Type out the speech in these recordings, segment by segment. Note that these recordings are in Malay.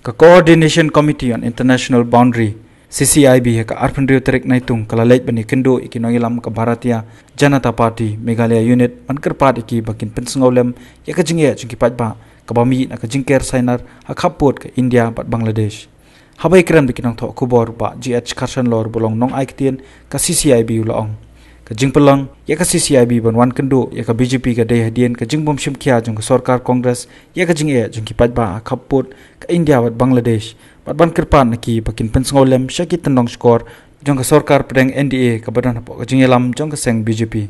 Ka Coordination Committee on International Boundary CCIB ka arpandrio terik naitung kala leit bani kendo iki nongilam ka Bharatiya Janata Party Meghalaya Unit man kerpat iki bakin pensengolem ya ka jingye jingki patba ka bami na ka jingker sainar akhapot ka India bat Bangladesh. Habai kran bikinang thok kubor ba GH Karsan lor bolong nong aiktien ka CCIB ulaong. Ka jingpelang ya ka CCIB banwan kendo ya ka BJP ka dei hadien ka jingbom shimkia jong ka Sarkar Congress ya ka jingye jingki patba akhapot ka India bat Bangladesh. Bat ban kerpan naki bakin pensengolem syakit tendong skor jong ka Sarkar pedang NDA ka badan hapo ka jingyelam jong ka seng BJP.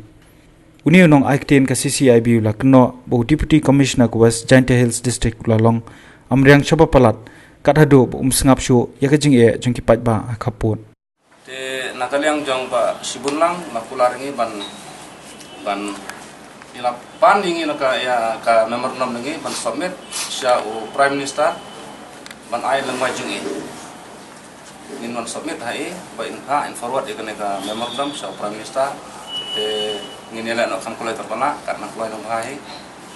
Uni unong aiktien ka CCIB ula keno bo Deputy Commissioner ka West Jaintia Hills District ula long amriang syaba palat kat hado bo sengap syo ya ka jingye jong ki patba akhapot. Te nakaliang jong ba sibunlang makularingi ban ila pandingi naka ya ka memorandum ngi ban submit sya u Prime Minister ban ai lang majung in man submit hai ba in forward ikane ka memorandum sya Prime Minister te nginela no kan kulai terpana kat nak kulai nang hai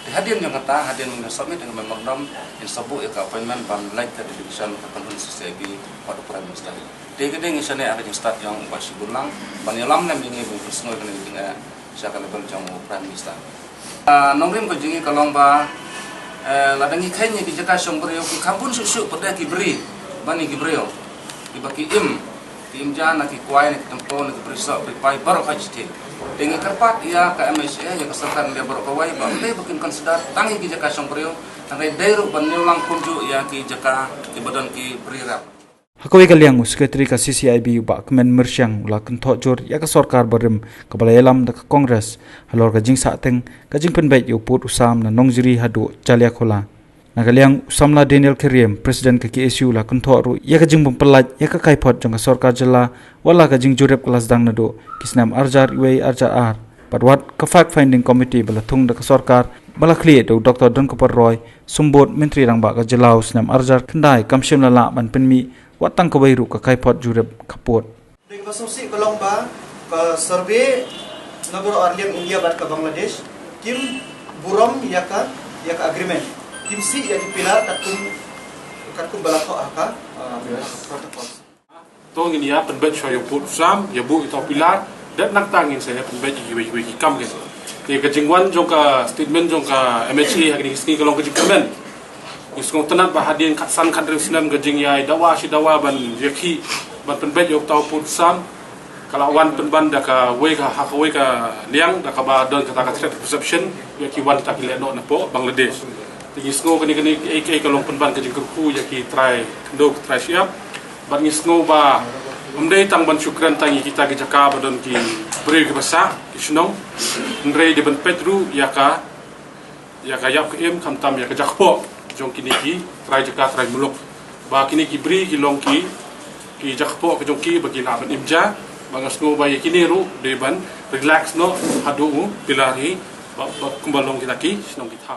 te hadin jong kata hadin ng submit ng memorandum in sabu ka appointment ban like ka division ka kanun CCIB pada Prime Minister. Degedeng isane ada jeng start yang basi bulang banyalam nam ingi bersengoi kena dengan siapa level jang Prime Minister. Nongrim ko jingi kalong ba ladangi kaynya di jaka sombrio ki kampun susu pada kibri bani kibreo dibaki im jana ki kuai ki tempo ki prisa pripai baru hajti dengan kerpat ya ka MSA ya keserkan dia baru kawai ba le bukin consider tangi ki jaka sombrio tangai dairu banyulang kunju ya ki jaka ki badan ki brirap. Hakawai kaliang sekretari ka CCIB ba kemen mersyang ula kentok jor ya ka Sarkar barim ka balayalam da ka Kongres halor ka jing sateng ka jing penbait yu put usam na nongjiri hadu chalia khola na kaliang usamla Daniel Keriem presiden ka KSU la kentok ru ya ka jing pempelat ya ka kaipot jong ka Sarkar jela wala ka jing jurep kelas dang nado kisnam arjar iwei arjar ar patwat ka fact finding committee bala thung da ka Sarkar bala clear do Dr. Don Kupar Roy sumbot menteri rang ba ka jelau snam arjar kendai kamsyam la ban penmi watang kabairu ka kaipot jurep kapot. Ding basumsi kolong ba ka survey nagro arliam India bat ka Bangladesh kim buram ya ka agreement kim si ya pilar katkum balako aka protokol. Tong ini ya penbet shoyu put sam ya bu itu pilar dat nak tangin saya penbet iki kam ke. Ke kejingwan joka statement joka MHA hari ini kalau kejingwan iskong tenat bahadin katsan kadri sinam gajing yai dawa si dawa ban yaki ban penbet yok tau put sam kalau wan penban da ka we ka ha we ka liang da ka ba don kata threat perception yaki wan ta kile no na po Bangladesh ti iskong kani AK kalong penban gajing kurku yaki try kendo try siap ban iskong ba umdai tang ban syukran tangi kita ke jaka ba don ki beri ke basa kisnong ndrei de ban petru yaka yap ke em kamtam yaka jakpo jong kini ki try jaka try muluk ba kini ki bri ki long ki jakpo ke jong ki bagi na ban imja bangas no ba kini ru de ban relax no hadu pilari ba kumbalong kita ki snong kita